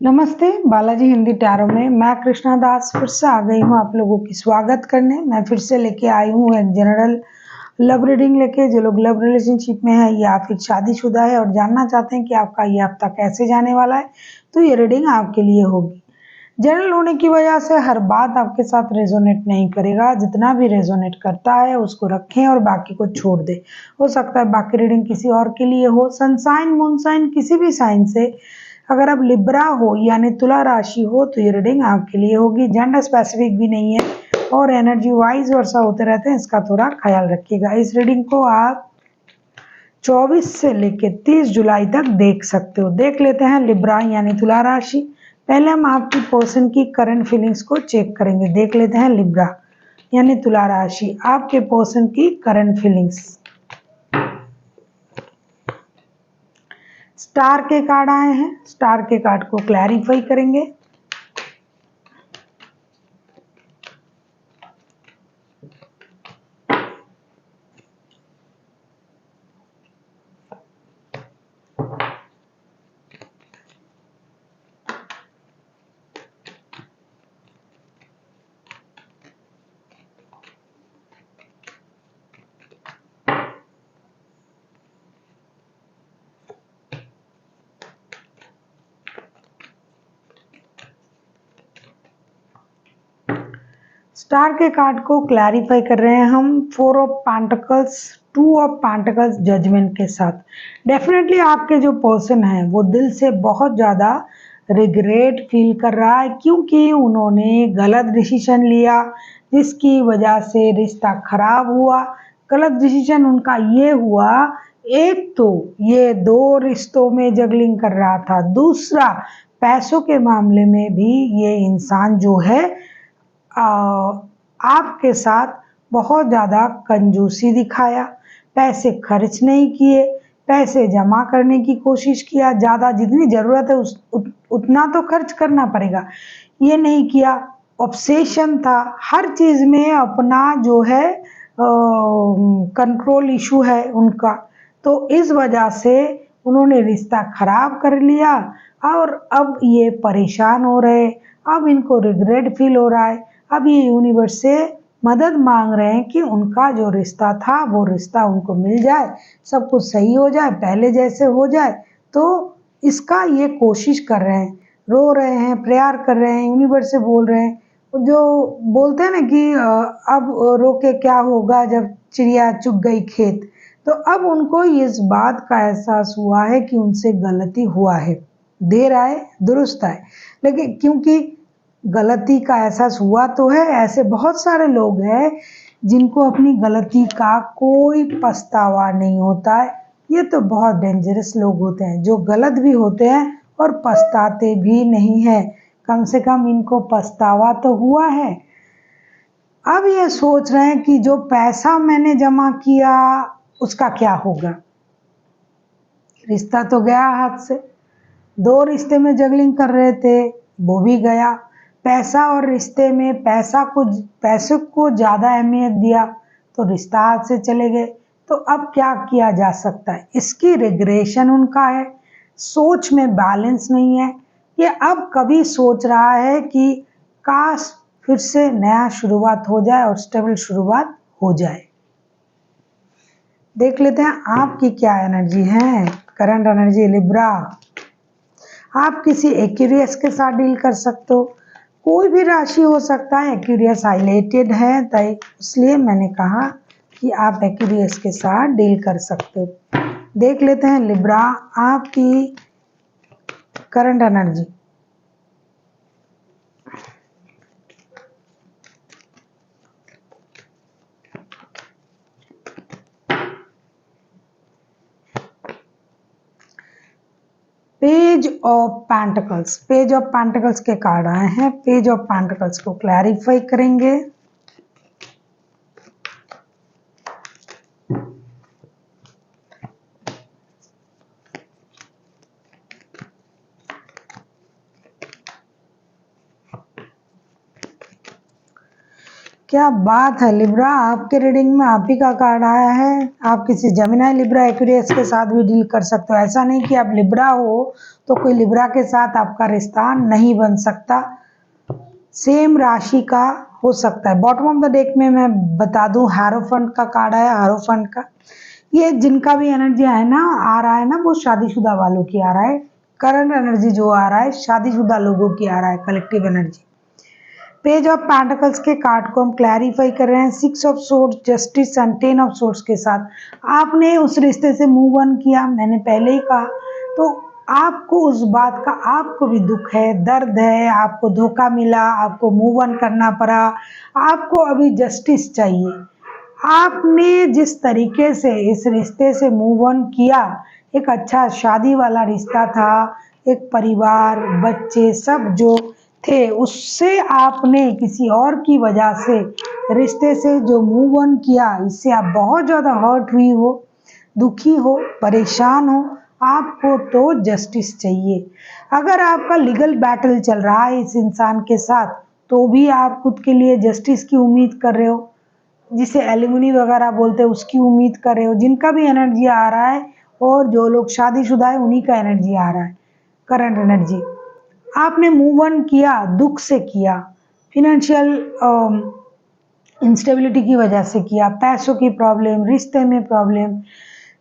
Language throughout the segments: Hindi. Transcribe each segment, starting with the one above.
नमस्ते, बालाजी हिंदी टैरो में मैं कृष्णा दास फिर से आ गई हूँ आप लोगों की स्वागत करने। मैं फिर से लेके आई हूँ एक जनरल लव रीडिंग लेके। जो लोग लव रिलेशनशिप में है या फिर शादीशुदा है और जानना चाहते हैं कि आपका ये हफ्ता कैसे जाने वाला है, तो ये रीडिंग आपके लिए होगी। जनरल होने की वजह से हर बात आपके साथ रेजोनेट नहीं करेगा। जितना भी रेजोनेट करता है उसको रखें और बाकी को छोड़ दें। हो सकता है बाकी रीडिंग किसी और के लिए हो। सनसाइन मूनसाइन किसी भी साइन से अगर आप लिब्रा हो यानी तुला राशि हो तो ये रीडिंग आपके लिए होगी। जेंडर स्पेसिफिक भी नहीं है और एनर्जी वाइज वर्षा होते रहते हैं, इसका थोड़ा ख्याल रखिएगा। इस रीडिंग को आप 24 से लेकर 30 जुलाई तक देख सकते हो। देख लेते हैं लिब्रा यानी तुला राशि। पहले हम आपकी पर्सन की करंट फीलिंग्स को चेक करेंगे। देख लेते हैं लिब्रा यानी तुला राशि, आपके पर्सन की करंट फीलिंग्स। स्टार के कार्ड आए हैं, स्टार के कार्ड को क्लैरिफाई करेंगे। स्टार के कार्ड को क्लैरिफाई कर रहे हैं हम 4 of pentacles, 2 of pentacles judgment के साथ। डेफिनेटली आपके जो पर्सन है वो दिल से बहुत ज़्यादा रिग्रेट फील कर रहा है क्योंकि उन्होंने गलत डिसीजन लिया जिसकी वजह से रिश्ता खराब हुआ। गलत डिसीजन उनका ये हुआ, एक तो ये 2 रिश्तों में जगलिंग कर रहा था, दूसरा पैसों के मामले में भी ये इंसान जो है आपके साथ बहुत ज़्यादा कंजूसी दिखाया। पैसे खर्च नहीं किए, पैसे जमा करने की कोशिश किया। ज़्यादा जितनी ज़रूरत है उतना तो खर्च करना पड़ेगा, ये नहीं किया। ऑब्सेशन था हर चीज़ में, अपना जो है कंट्रोल इशू है उनका। तो इस वजह से उन्होंने रिश्ता खराब कर लिया और अब ये परेशान हो रहे। अब इनको रिग्रेट फील हो रहा है। अब ये यूनिवर्स से मदद मांग रहे हैं कि उनका जो रिश्ता था वो रिश्ता उनको मिल जाए, सब कुछ सही हो जाए, पहले जैसे हो जाए। तो इसका ये कोशिश कर रहे हैं, रो रहे हैं, प्रेयर कर रहे हैं, यूनिवर्स से बोल रहे हैं। जो बोलते हैं ना कि अब रो के क्या होगा जब चिड़िया चुग गई खेत। तो अब उनको इस बात का एहसास हुआ है कि उनसे गलती हुआ है। देर आए दुरुस्त आए, लेकिन क्योंकि गलती का एहसास हुआ तो है। ऐसे बहुत सारे लोग हैं जिनको अपनी गलती का कोई पछतावा नहीं होता है। ये तो बहुत डेंजरस लोग होते हैं जो गलत भी होते हैं और पछताते भी नहीं है। कम से कम इनको पछतावा तो हुआ है। अब ये सोच रहे हैं कि जो पैसा मैंने जमा किया उसका क्या होगा। रिश्ता तो गया हाथ से, 2 रिश्ते में जगलिंग कर रहे थे, वो भी गया। पैसा और रिश्ते में पैसे को ज़्यादा अहमियत दिया तो रिश्ता हाथ से चले गए। तो अब क्या किया जा सकता है, इसकी रिग्रेशन उनका है। सोच में बैलेंस नहीं है। ये अब कभी सोच रहा है कि काश फिर से नया शुरुआत हो जाए और स्टेबल शुरुआत हो जाए। देख लेते हैं आपकी क्या एनर्जी है। करंट एनर्जी लिब्रा, आप किसी एक्यूरियस के साथ डील कर सकते हो। कोई भी राशि हो सकता है, एक्यूरियस हाईलाइटेड है तो इसलिए मैंने कहा कि आप एक्यूरियस के साथ डील कर सकते हो। देख लेते हैं लिब्रा आपकी current energy. Page of pentacles, page of pentacles के कार्ड आए हैं। पेज ऑफ पेंटिकल्स को क्लैरिफाई करेंगे। क्या बात है लिब्रा, आपके रीडिंग में आप ही का कार्ड आया है। आप किसी जेमिनी, लिब्रा, एक्वेरियस के साथ भी डील कर सकते हो। ऐसा नहीं कि आप लिब्रा हो तो कोई लिब्रा के साथ आपका रिश्ता नहीं बन सकता। सेम राशि का हो सकता है। बॉटम ऑफ द डेक में मैं बता दूं, हारोफंट का कार्ड है। हारोफंट का ये जिनका भी एनर्जी है ना, आ रहा है ना, वो शादीशुदा वालों की आ रहा है। करंट एनर्जी जो आ रहा है शादीशुदा लोगों की आ रहा है, collective energy. Page of pentacles के कार्ड को हम क्लैरिफाई कर रहे हैं 6 of swords, justice and 10 of swords के साथ। आपने उस रिश्ते से मूव ऑन किया, मैंने पहले ही कहा, तो आपको उस बात का, आपको भी दुख है, दर्द है, आपको धोखा मिला, आपको मूव ऑन करना पड़ा, आपको अभी जस्टिस चाहिए। आपने जिस तरीके से इस रिश्ते से मूव ऑन किया, एक अच्छा शादी वाला रिश्ता था, एक परिवार, बच्चे सब जो थे, उससे आपने किसी और की वजह से रिश्ते से जो मूव ऑन किया, इससे आप बहुत ज़्यादा हर्ट हुई हो, दुखी हो, परेशान हो। आपको तो जस्टिस चाहिए। अगर आपका लीगल बैटल चल रहा है इस इंसान के साथ, तो भी आप खुद के लिए जस्टिस की उम्मीद कर रहे हो, जिसे एलिमनी वगैरह बोलते हैं, उसकी उम्मीद कर रहे हो। जिनका भी एनर्जी आ रहा है और जो लोग शादीशुदा है उन्हीं का एनर्जी आ रहा है, करंट एनर्जी। आपने मूव ऑन किया, दुख से किया, फिनेंशियल इंस्टेबिलिटी की वजह से किया, पैसों की प्रॉब्लम, रिश्ते में प्रॉब्लम,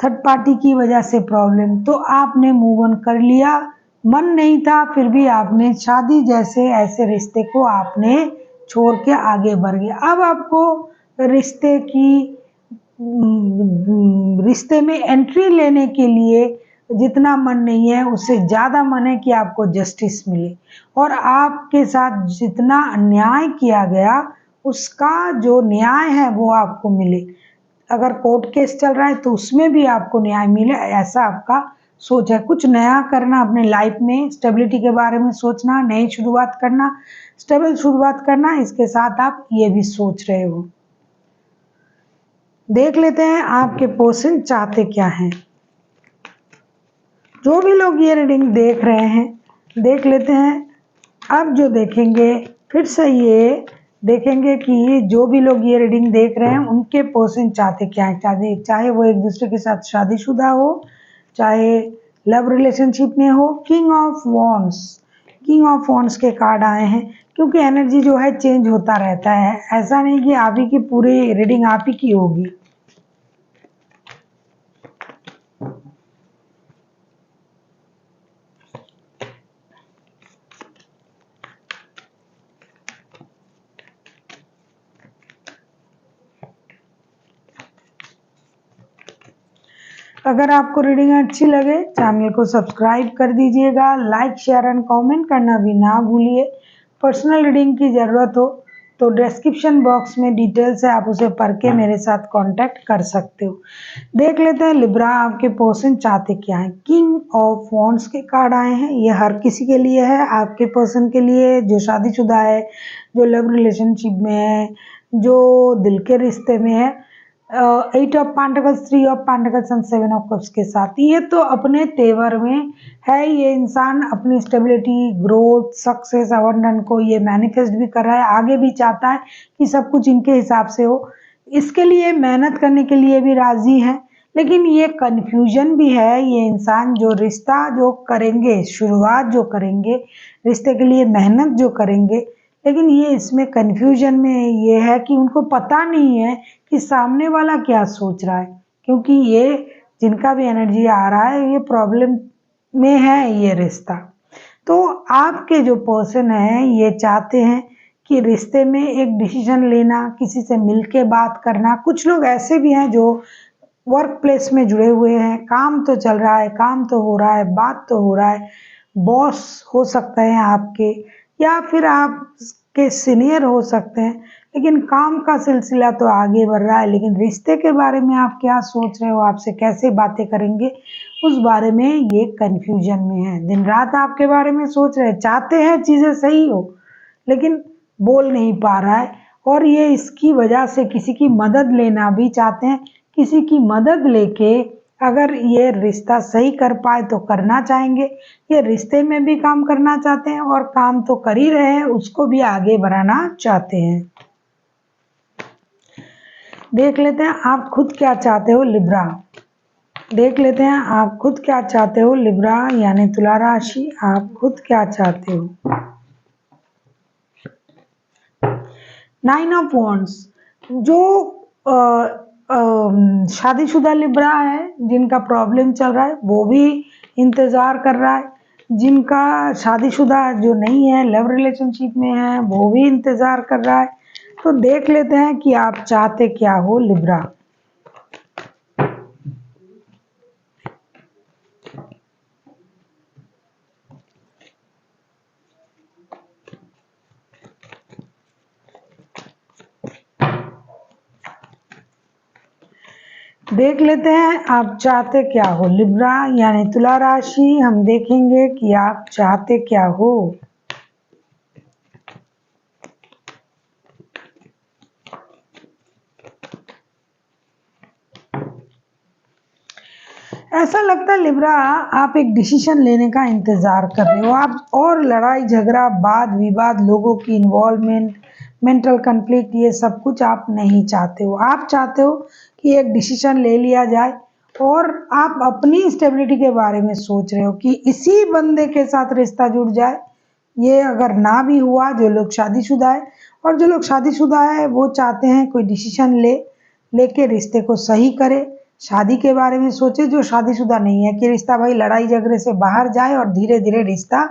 थर्ड पार्टी की वजह से प्रॉब्लम, तो आपने मूव ऑन कर लिया। मन नहीं था फिर भी आपने शादी जैसे ऐसे रिश्ते को आपने छोड़ के आगे बढ़ गए। अब आपको रिश्ते की रिश्ते में एंट्री लेने के लिए जितना मन नहीं है, उससे ज़्यादा मन है कि आपको जस्टिस मिले और आपके साथ जितना अन्याय किया गया उसका जो न्याय है वो आपको मिले। अगर कोर्ट केस चल रहा है तो उसमें भी आपको न्याय मिले, ऐसा आपका सोच है। कुछ नया करना अपने लाइफ में, स्टेबिलिटी के बारे में सोचना, नई शुरुआत करना, स्टेबल शुरुआत करना, इसके साथ आप ये भी सोच रहे हो। देख लेते हैं आपके पर्सन चाहते क्या हैं। जो भी लोग ये रीडिंग देख रहे हैं, देख लेते हैं। अब जो देखेंगे, फिर से ये देखेंगे कि जो भी लोग ये रीडिंग देख रहे हैं उनके पर्सन चाहते क्या है। चाहे वो एक दूसरे के साथ शादीशुदा हो, चाहे लव रिलेशनशिप में हो। King of wands, king of wands के कार्ड आए हैं, क्योंकि एनर्जी जो है चेंज होता रहता है। ऐसा नहीं कि आप ही की पूरी रीडिंग आप ही की होगी। अगर आपको रीडिंग अच्छी लगे, चैनल को सब्सक्राइब कर दीजिएगा, लाइक, शेयर एंड कमेंट करना भी ना भूलिए। पर्सनल रीडिंग की ज़रूरत हो तो डिस्क्रिप्शन बॉक्स में डिटेल्स है, आप उसे पढ़ के मेरे साथ कांटेक्ट कर सकते हो। देख लेते हैं लिब्रा, आपके पर्सन चाहते क्या है। किंग ऑफ वॉन्ड्स के कार्ड आए हैं, ये हर किसी के लिए है। आपके पर्सन के लिए जो शादीशुदा है, जो लव रिलेशनशिप में है, जो दिल के रिश्ते में है। 8 of pentacles, 3 of pentacles and 7 of cups के साथ, ये तो अपने तेवर में है। ये इंसान अपनी स्टेबिलिटी, ग्रोथ, सक्सेस, अबंडेंस को ये मैनिफेस्ट भी कर रहा है, आगे भी चाहता है कि सब कुछ इनके हिसाब से हो। इसके लिए मेहनत करने के लिए भी राजी है, लेकिन ये कन्फ्यूजन भी है। ये इंसान जो रिश्ता जो करेंगे, शुरुआत जो करेंगे, रिश्ते के लिए मेहनत जो करेंगे, लेकिन ये इसमें कन्फ्यूजन में ये है कि उनको पता नहीं है कि सामने वाला क्या सोच रहा है। क्योंकि ये जिनका भी एनर्जी आ रहा है, ये प्रॉब्लम में है ये रिश्ता। तो आपके जो पर्सन है ये चाहते हैं कि रिश्ते में एक डिसीजन लेना, किसी से मिलके बात करना। कुछ लोग ऐसे भी हैं जो वर्क प्लेस में जुड़े हुए हैं, काम तो चल रहा है, काम तो हो रहा है, बात तो हो रहा है। बॉस हो सकते हैं आपके, या फिर आपके सीनियर हो सकते हैं, लेकिन काम का सिलसिला तो आगे बढ़ रहा है। लेकिन रिश्ते के बारे में आप क्या सोच रहे हो, आपसे कैसे बातें करेंगे, उस बारे में ये कन्फ्यूजन में है। दिन रात आपके बारे में सोच रहे हैं, चाहते हैं चीज़ें सही हो, लेकिन बोल नहीं पा रहा है। और ये इसकी वजह से किसी की मदद लेना भी चाहते हैं। किसी की मदद लेके अगर ये रिश्ता सही कर पाए तो करना चाहेंगे। ये रिश्ते में भी काम करना चाहते हैं और काम तो कर ही रहे हैं, उसको भी आगे बढ़ाना चाहते हैं। देख लेते हैं आप खुद क्या चाहते हो लिब्रा। देख लेते हैं आप खुद क्या चाहते हो लिब्रा यानी तुला राशि, आप खुद क्या चाहते हो। 9 ऑफ वॉन्ड्स, जो शादीशुदा लिब्रा है जिनका प्रॉब्लम चल रहा है वो भी इंतजार कर रहा है, जिनका शादीशुदा जो नहीं है लव रिलेशनशिप में है वो भी इंतजार कर रहा है। तो देख लेते हैं कि आप चाहते क्या हो लिब्रा। देख लेते हैं आप चाहते क्या हो लिब्रा यानी तुला राशि। हम देखेंगे कि आप चाहते क्या हो। ऐसा लगता है लिब्रा आप एक डिसीजन लेने का इंतजार कर रहे हो आप, और लड़ाई झगड़ा वाद विवाद लोगों की इन्वॉल्वमेंट मेंटल कन्फ्लिक्ट ये सब कुछ आप नहीं चाहते हो। आप चाहते हो कि एक डिसीजन ले लिया जाए और आप अपनी स्टेबिलिटी के बारे में सोच रहे हो कि इसी बंदे के साथ रिश्ता जुड़ जाए। ये अगर ना भी हुआ, जो लोग शादीशुदा है और जो लोग शादीशुदा है वो चाहते हैं कोई डिसीजन लेके रिश्ते को सही करे, शादी के बारे में सोचे। जो शादीशुदा नहीं है कि रिश्ता भाई लड़ाई झगड़े से बाहर जाए और धीरे धीरे रिश्ता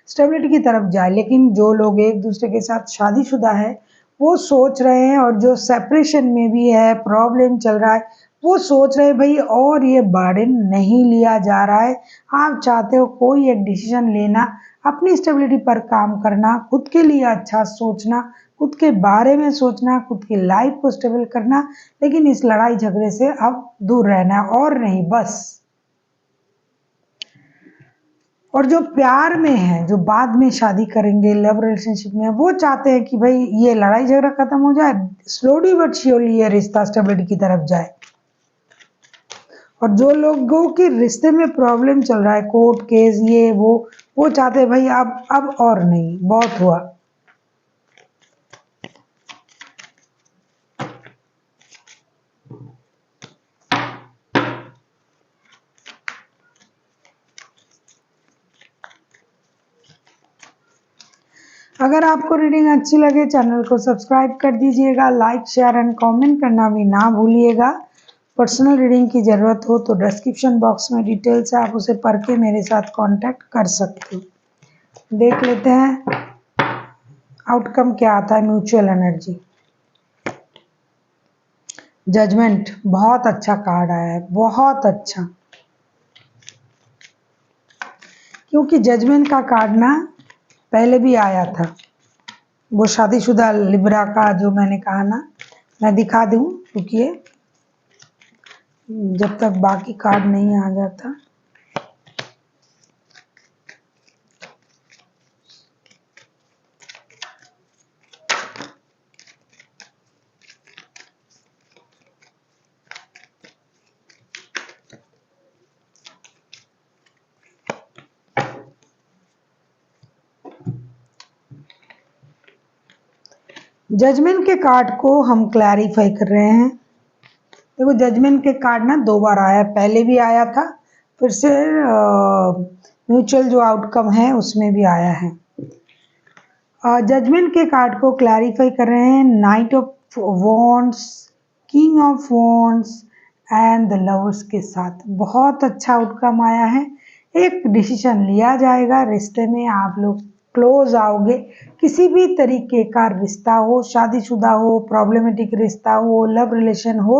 स्टेबिलिटी की तरफ जाए। लेकिन जो लोग एक दूसरे के साथ शादीशुदा है वो सोच रहे हैं, और जो सेपरेशन में भी है प्रॉब्लम चल रहा है वो सोच रहे हैं भाई और ये बर्डन नहीं लिया जा रहा है। आप चाहते हो कोई एक डिसीजन लेना, अपनी स्टेबिलिटी पर काम करना, खुद के लिए अच्छा सोचना, खुद के बारे में सोचना, खुद की लाइफ को स्टेबल करना, लेकिन इस लड़ाई झगड़े से अब दूर रहना है और नहीं बस। और जो प्यार में है, जो बाद में शादी करेंगे लव रिलेशनशिप में, वो चाहते हैं कि भाई ये लड़ाई झगड़ा खत्म हो जाए, स्लोली बट श्योरली ये रिश्ता स्टेबिलिटी की तरफ जाए। और जो लोगों के रिश्ते में प्रॉब्लम चल रहा है, कोर्ट केस ये वो चाहते हैं भाई अब और नहीं, बहुत हुआ। अगर आपको रीडिंग अच्छी लगे चैनल को सब्सक्राइब कर दीजिएगा, लाइक शेयर एंड कमेंट करना भी ना भूलिएगा। पर्सनल रीडिंग की ज़रूरत हो तो डिस्क्रिप्शन बॉक्स में डिटेल्स है, आप उसे पढ़ के मेरे साथ कांटेक्ट कर सकते हो। देख लेते हैं आउटकम क्या आता है। म्यूचुअल एनर्जी, जजमेंट, बहुत अच्छा कार्ड आया है, बहुत अच्छा। क्योंकि जजमेंट का कार्ड ना पहले भी आया था, वो शादीशुदा लिब्रा का जो मैंने कहा ना, मैं दिखा दूं क्योंकि जब तक बाकी कार्ड नहीं आ जाता। जजमेंट के कार्ड को हम क्लैरिफाई कर रहे हैं। देखो जजमेंट के कार्ड ना 2 बार आया, पहले भी आया था, फिर से म्यूचुअल जो आउटकम है उसमें भी आया है। जजमेंट के कार्ड को क्लैरिफाई कर रहे हैं। Night of wands, king of wands and the lovers के साथ बहुत अच्छा आउटकम आया है। एक डिसीजन लिया जाएगा, रिश्ते में आप लोग क्लोज आओगे। किसी भी तरीके का रिश्ता हो, शादीशुदा हो, प्रॉब्लमेटिक रिश्ता हो, लव रिलेशन हो,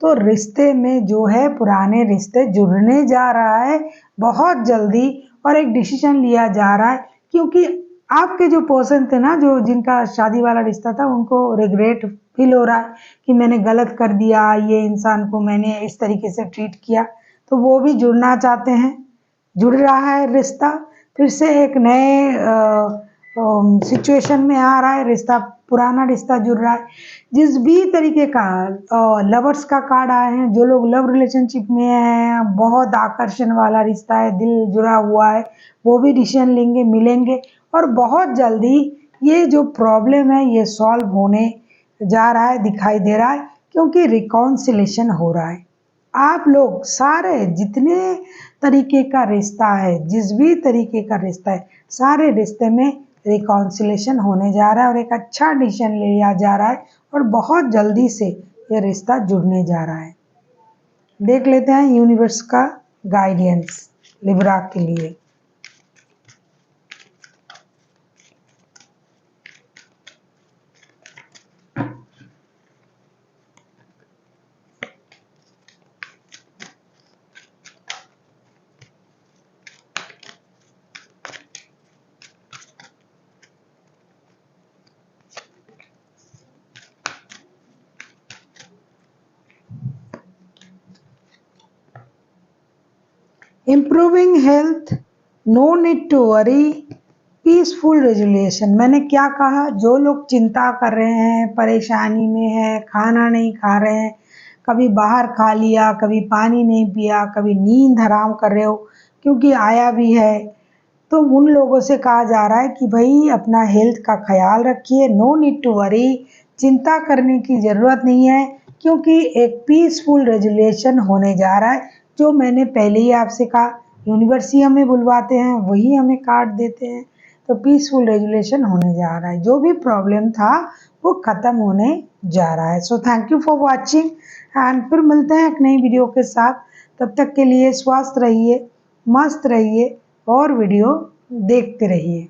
तो रिश्ते में जो है पुराने रिश्ते जुड़ने जा रहा है बहुत जल्दी, और एक डिसीजन लिया जा रहा है। क्योंकि आपके जो पर्सन थे ना, जो जिनका शादी वाला रिश्ता था, उनको रिग्रेट फील हो रहा है कि मैंने गलत कर दिया, ये इंसान को मैंने इस तरीके से ट्रीट किया, तो वो भी जुड़ना चाहते हैं। जुड़ रहा है रिश्ता, फिर से एक नए सिचुएशन में आ रहा है रिश्ता, पुराना रिश्ता जुड़ रहा है। जिस भी तरीके का लवर्स का कार्ड आए हैं, जो लोग लव रिलेशनशिप में हैं, बहुत आकर्षण वाला रिश्ता है, दिल जुड़ा हुआ है, वो भी डिसीजन लेंगे, मिलेंगे, और बहुत जल्दी ये जो प्रॉब्लम है ये सॉल्व होने जा रहा है, दिखाई दे रहा है। क्योंकि रिकॉन्सिलेशन हो रहा है। आप लोग सारे जितने तरीके का रिश्ता है, जिस भी तरीके का रिश्ता है, सारे रिश्ते में रिकॉन्सिलेशन होने जा रहा है और एक अच्छा डिसीजन लिया जा रहा है और बहुत जल्दी से ये रिश्ता जुड़ने जा रहा है। देख लेते हैं यूनिवर्स का गाइडेंस लिब्रा के लिए। Improving health, no need to worry, peaceful resolution. मैंने क्या कहा, जो लोग चिंता कर रहे हैं, परेशानी में है, खाना नहीं खा रहे हैं, कभी बाहर खा लिया, कभी पानी नहीं पिया, कभी नींद हराम कर रहे हो क्योंकि आया भी है, तो उन लोगों से कहा जा रहा है कि भाई अपना हेल्थ का ख्याल रखिए। नो नीड टू वरी, चिंता करने की ज़रूरत नहीं है क्योंकि एक पीसफुल रेजुलेशन होने जा रहा है। जो मैंने पहले ही आपसे कहा, यूनिवर्स ही हमें बुलवाते हैं, वही हमें कार्ड देते हैं। तो पीसफुल रेजुलेशन होने जा रहा है, जो भी प्रॉब्लम था वो ख़त्म होने जा रहा है। So thank you for watching and फिर मिलते हैं एक नई वीडियो के साथ। तब तक के लिए स्वस्थ रहिए, मस्त रहिए और वीडियो देखते रहिए।